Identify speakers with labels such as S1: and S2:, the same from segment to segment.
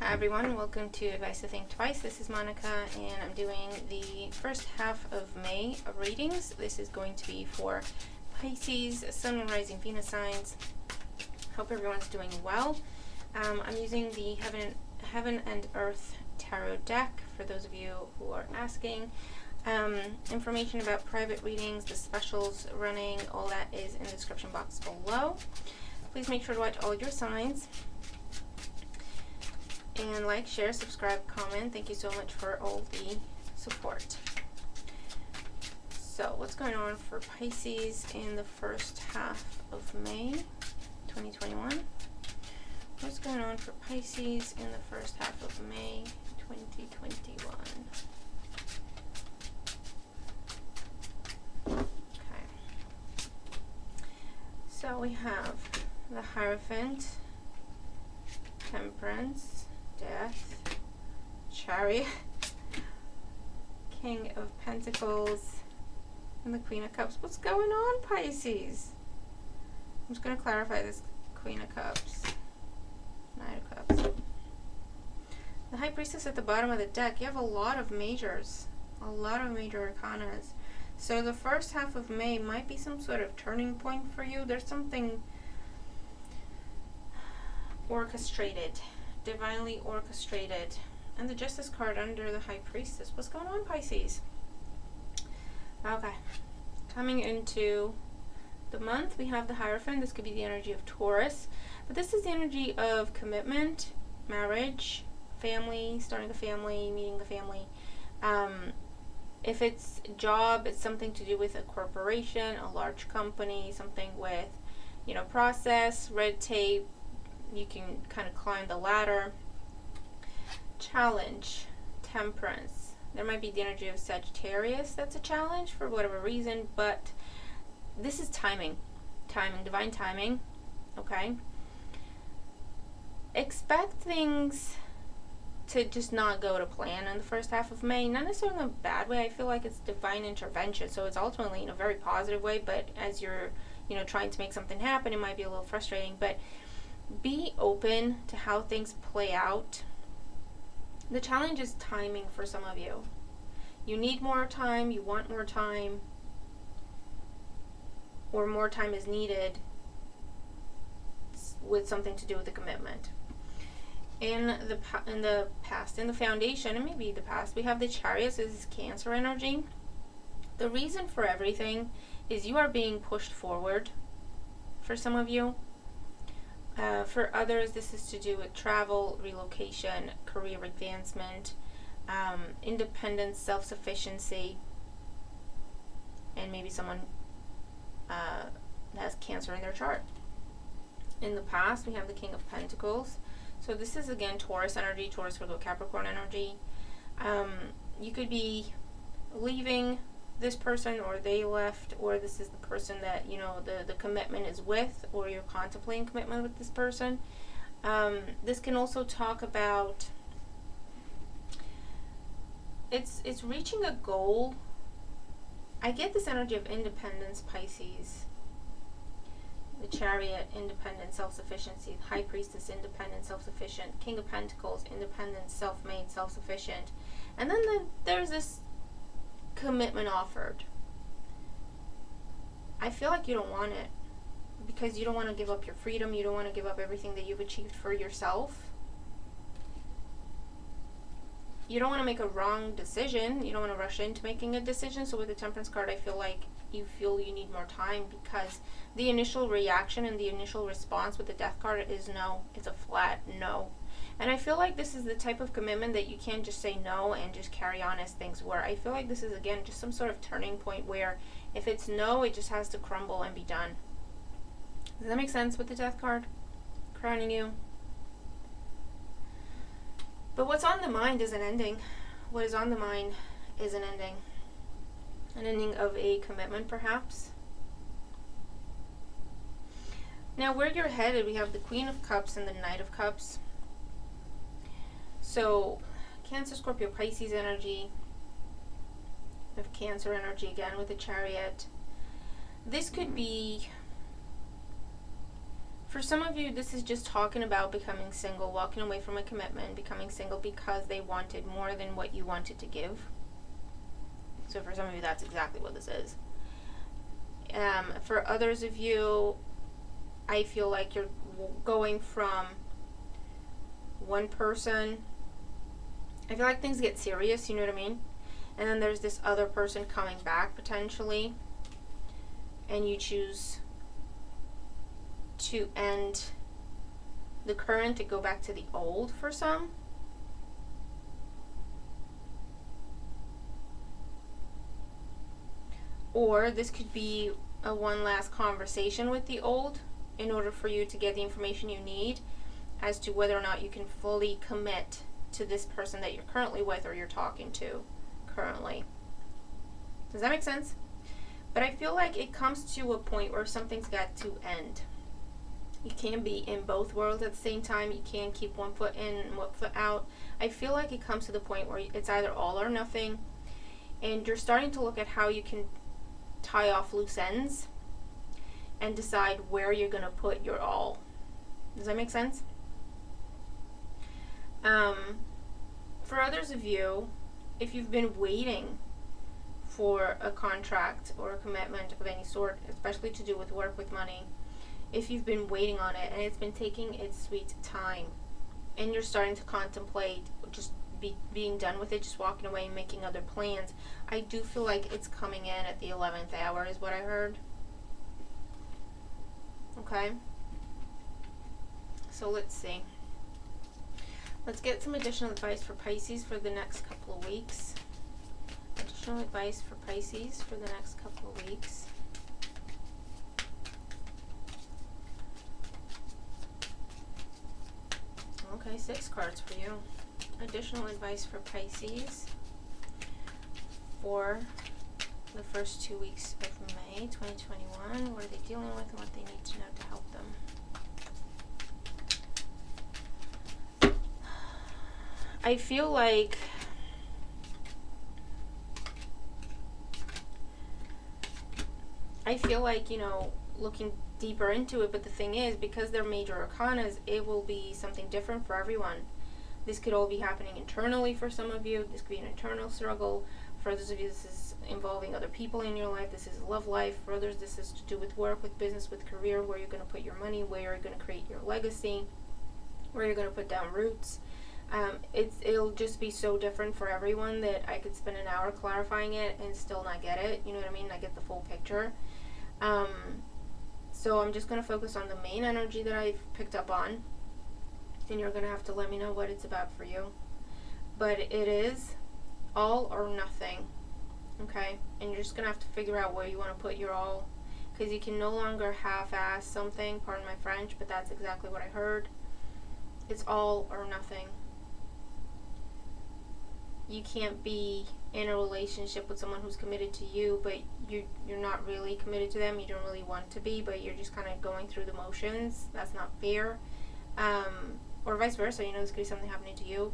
S1: Hi everyone, welcome to Advice to Think Twice. This is Monica and I'm doing the first half of May readings. This is going to be for Pisces, Sun, Moon, Rising, Venus signs. Hope everyone's doing well. I'm using the Heaven and Earth Tarot deck for those of you who are asking. Information about private readings, the specials running, all that is in the description box below. Please make sure to watch all your signs. And like, share, subscribe, comment. Thank you so much for all the support. So what's going on for Pisces in the first half of May 2021? What's going on for Pisces in the first half of May 2021? Okay. So we have the Hierophant, Temperance, Death, Chariot, King of Pentacles, and the Queen of Cups. What's going on, Pisces? I'm just going to clarify this Queen of Cups, Knight of Cups. The High Priestess at the bottom of the deck. You have a lot of majors, a lot of major arcanas. So the first half of May might be some sort of turning point for you. There's something orchestrated, divinely orchestrated. And the Justice card under the High Priestess. What's going on, Pisces? Okay, coming into the month, we have the Hierophant. This could be the energy of Taurus, but this is the energy of commitment, marriage, family, starting a family, meeting the family. If it's job, it's something to do with a corporation, a large company, something with, process, red tape. You can kind of climb the ladder. Challenge, Temperance. There might be the energy of Sagittarius that's a challenge for whatever reason, but this is timing, divine timing, okay? Expect things to just not go to plan in the first half of May, not necessarily in a bad way. I feel like it's divine intervention, so it's ultimately in a very positive way, but as you're, trying to make something happen, it might be a little frustrating, but be open to how things play out. The challenge is timing for some of you. You need more time, you want more time, or more time is needed with something to do with a commitment. In the past, in the foundation, and maybe the past, we have the Chariot. This is Cancer energy. The reason for everything is you are being pushed forward for some of you. For others, this is to do with travel, relocation, career advancement, independence, self-sufficiency, and maybe someone has Cancer in their chart. In the past, we have the King of Pentacles. So this is, again, Taurus energy, Taurus, Virgo, Capricorn energy. You could be leaving this person, or they left, or this is the person that, the commitment is with, or you're contemplating commitment with this person. This can also talk about, it's reaching a goal. I get this energy of independence, Pisces. The Chariot, independent, self-sufficiency. High Priestess, independent, self-sufficient. King of Pentacles, independent, self-made, self-sufficient. And then there's this commitment offered. I feel like you don't want it because you don't want to give up your freedom. You don't want to give up everything that you've achieved for yourself. You don't want to make a wrong decision. You don't want to rush into making a decision. So with the Temperance card, I feel like you need more time, because the initial reaction and the initial response with the Death card is no. It's a flat no. And I feel like this is the type of commitment that you can't just say no and just carry on as things were. I feel like this is, again, just some sort of turning point where if it's no, it just has to crumble and be done. Does that make sense with the Death card crowning you? But what's on the mind is an ending. What is on the mind is an ending. An ending of a commitment, perhaps. Now, where you're headed, we have the Queen of Cups and the Knight of Cups. So, Cancer, Scorpio, Pisces energy. We have Cancer energy again with the Chariot. This could be For some of you, this is just talking about becoming single, walking away from a commitment, becoming single because they wanted more than what you wanted to give. So for some of you, that's exactly what this is. For others of you, I feel like you're going from one person. I feel like things get serious, you know what I mean? And then there's this other person coming back potentially, and you choose to end the current to go back to the old for some. Or this could be a one last conversation with the old in order for you to get the information you need as to whether or not you can fully commit to this person that you're currently with or you're talking to currently. Does that make sense? But I feel like it comes to a point where something's got to end. You can't be in both worlds at the same time. You can't keep one foot in and one foot out. I feel like it comes to the point where it's either all or nothing, and you're starting to look at how you can tie off loose ends and decide where you're going to put your all. Does that make sense? For others of you, if you've been waiting for a contract or a commitment of any sort, especially to do with work, with money, if you've been waiting on it and it's been taking its sweet time and you're starting to contemplate just being done with it, just walking away and making other plans, I do feel like it's coming in at the 11th hour is what I heard. Okay, so let's see. Let's get some additional advice for Pisces for the next couple of weeks. Additional advice for Pisces for the next couple of weeks. Okay, 6 cards for you. Additional advice for Pisces for the first 2 weeks of May 2021. What are they dealing with and what they need to know to help them? I feel like you know, looking deeper into it, but the thing is, because they're major arcanas, it will be something different for everyone. This could all be happening internally for some of you. This could be an internal struggle. For others of you, this is involving other people in your life. This is love life. For others, this is to do with work, with business, with career, where you're going to put your money, where you're going to create your legacy, where you're going to put down roots. It'll just be so different for everyone that I could spend an hour clarifying it and still not get it. You know what I mean? I get the full picture. So I'm just going to focus on the main energy that I've picked up on, and you're going to have to let me know what it's about for you. But it is all or nothing, okay? And you're just going to have to figure out where you want to put your all, because you can no longer half-ass something, pardon my French, but that's exactly what I heard. It's all or nothing. You can't be in a relationship with someone who's committed to you, but you're not really committed to them. You don't really want to be, but you're just kind of going through the motions. That's not fair. Or vice versa. You know, this could be something happening to you.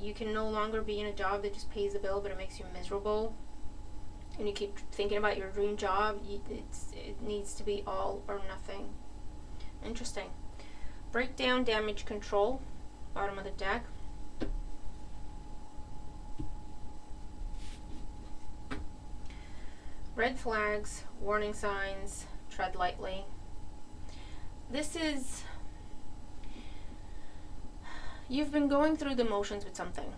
S1: You can no longer be in a job that just pays the bill, but it makes you miserable. And you keep thinking about your dream job. It needs to be all or nothing. Interesting. Breakdown, damage control. Bottom of the deck. Red flags, warning signs, tread lightly. This is, you've been going through the motions with something.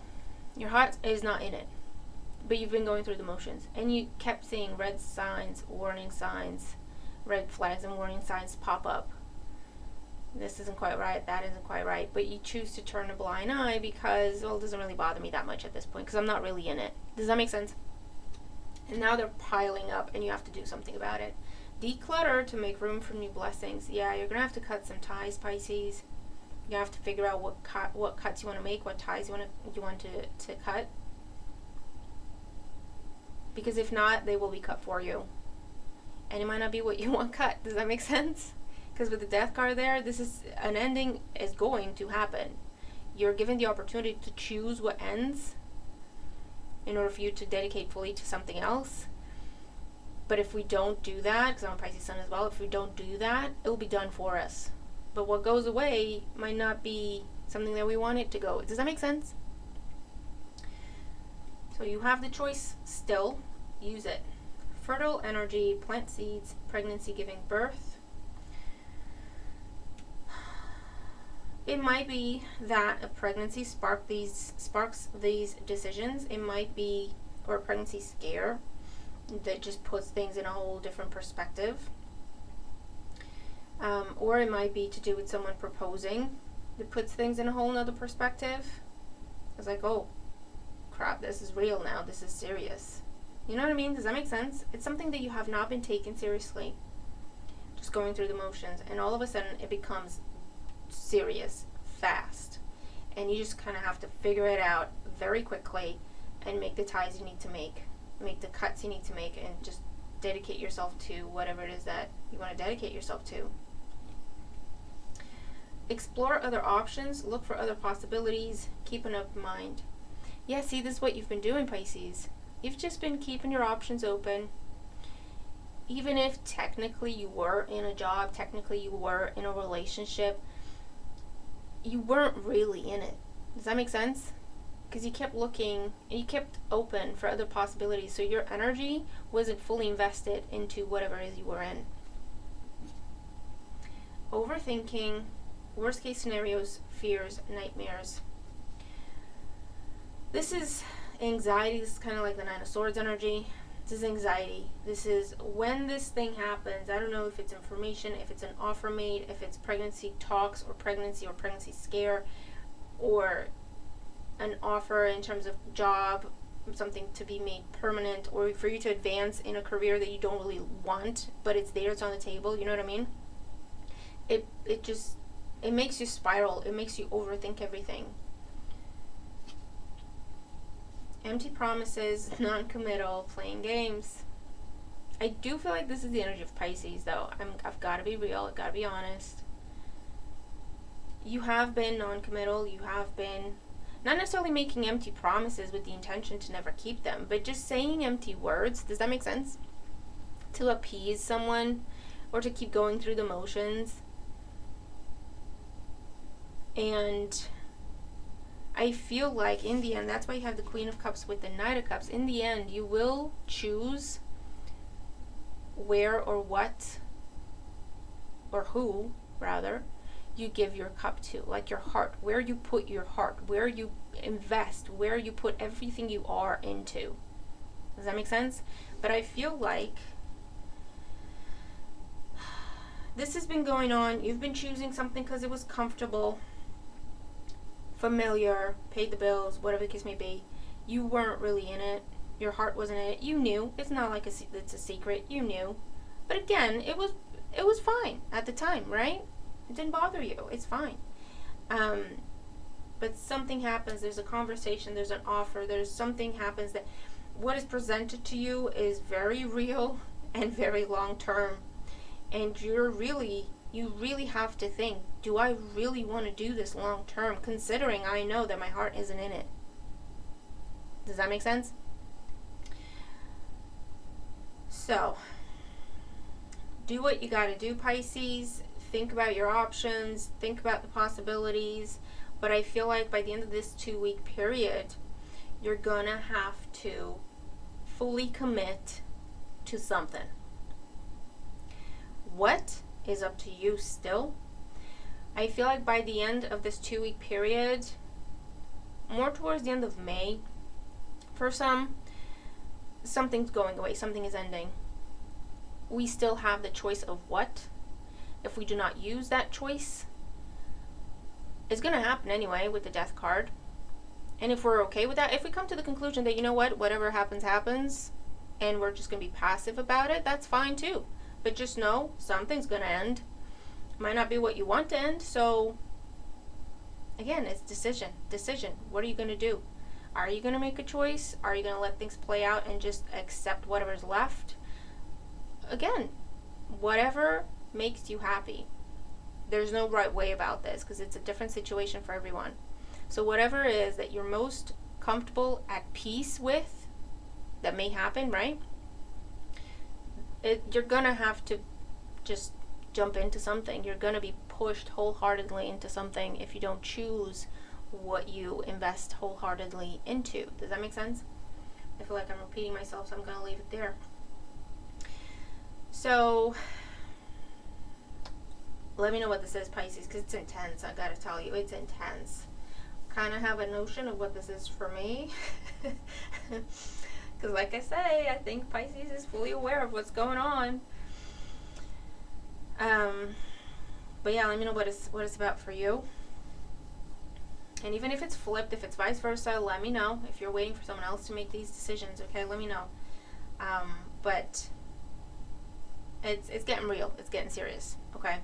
S1: Your heart is not in it, but you've been going through the motions. And you kept seeing red signs, warning signs, red flags and warning signs pop up. This isn't quite right, that isn't quite right. But you choose to turn a blind eye because, well, it doesn't really bother me that much at this point because I'm not really in it. Does that make sense? And now they're piling up and you have to do something about it. Declutter to make room for new blessings. Yeah, you're going to have to cut some ties, Pisces. You have to figure out what cuts you want to make, what ties you want to cut. Because if not, they will be cut for you. And it might not be what you want cut. Does that make sense? Because with the Death card there, this is an ending is going to happen. You're given the opportunity to choose what ends in order for you to dedicate fully to something else. But if we don't do that, because I'm a Pisces sun as well, if we don't do that, it will be done for us. But what goes away might not be something that we want it to go. Does that make sense? So you have the choice still. Use it. Fertile energy, plant seeds, pregnancy giving birth. It might be that a pregnancy sparks these decisions. It might be, or a pregnancy scare that just puts things in a whole different perspective. Or it might be to do with someone proposing that puts things in a whole nother perspective. It's like, oh, crap, this is real now. This is serious. You know what I mean? Does that make sense? It's something that you have not been taken seriously. Just going through the motions. And all of a sudden, it becomes serious, fast. And you just kind of have to figure it out very quickly and make the ties you need to make the cuts you need to make, and just dedicate yourself to whatever it is that you want to dedicate yourself to. Explore other options, look for other possibilities, keep an open mind. Yeah, see, this is what you've been doing, Pisces. You've just been keeping your options open. Even if technically you were in a job, technically you were in a relationship, you weren't really in it. Does that make sense? Because you kept looking and you kept open for other possibilities. So your energy wasn't fully invested into whatever it is you were in. Overthinking, worst case scenarios, fears, nightmares. This is anxiety. This is kind of like the Nine of Swords energy. This is anxiety. This is when this thing happens. I don't know if it's information, if it's an offer made, if it's pregnancy talks or pregnancy scare, or an offer in terms of job, something to be made permanent, or for you to advance in a career that you don't really want, but it's there, it's on the table. You know what I mean? It makes you spiral. It makes you overthink everything. Empty promises, non-committal, playing games. I do feel like this is the energy of Pisces, though. I've got to be real. I've got to be honest. You have been non-committal. You have been not necessarily making empty promises with the intention to never keep them, but just saying empty words. Does that make sense? To appease someone or to keep going through the motions. And I feel like in the end, that's why you have the Queen of Cups with the Knight of Cups. In the end, you will choose where or what, or who, rather, you give your cup to. Like your heart, where you put your heart, where you invest, where you put everything you are into. Does that make sense? But I feel like this has been going on. You've been choosing something because it was comfortable, familiar, paid the bills, whatever the case may be. You weren't really in it. Your heart wasn't in it. You knew. It's not like it's a secret. You knew. But again, it was fine at the time, right? It didn't bother you. It's fine. But something happens. There's a conversation. There's an offer. There's something happens that what is presented to you is very real and very long term. And you really have to think, do I really want to do this long term, considering I know that my heart isn't in it? Does that make sense? So, do what you got to do, Pisces. Think about your options. Think about the possibilities. But I feel like by the end of this 2-week period, you're going to have to fully commit to something. What is up to you still? I feel like by the end of this 2-week period, more towards the end of May, for some, something's going away, something is ending. We still have the choice of what. If we do not use that choice, it's going to happen anyway with the Death card. And if we're okay with that, if we come to the conclusion that, you know what, whatever happens, happens, and we're just going to be passive about it, that's fine too. But just know, something's going to end. It might not be what you want to end, so again, it's decision. What are you going to do? Are you going to make a choice? Are you going to let things play out and just accept whatever's left? Again, whatever makes you happy. There's no right way about this because it's a different situation for everyone. So whatever it is that you're most comfortable, at peace with, that may happen, right? You're going to have to just jump into something. You're going to be pushed wholeheartedly into something if you don't choose what you invest wholeheartedly into. Does that make sense? I feel like I'm repeating myself, so I'm going to leave it there. So let me know what this is, Pisces, because it's intense. I gotta tell you, it's intense. Kind of have a notion of what this is for me. Because like I say, I think Pisces is fully aware of what's going on. But yeah, let me know what it's about for you. And even if it's flipped, if it's vice versa, let me know. If you're waiting for someone else to make these decisions, okay, let me know. But it's getting real. It's getting serious, okay?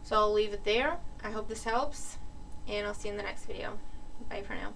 S1: So I'll leave it there. I hope this helps, and I'll see you in the next video. Bye for now.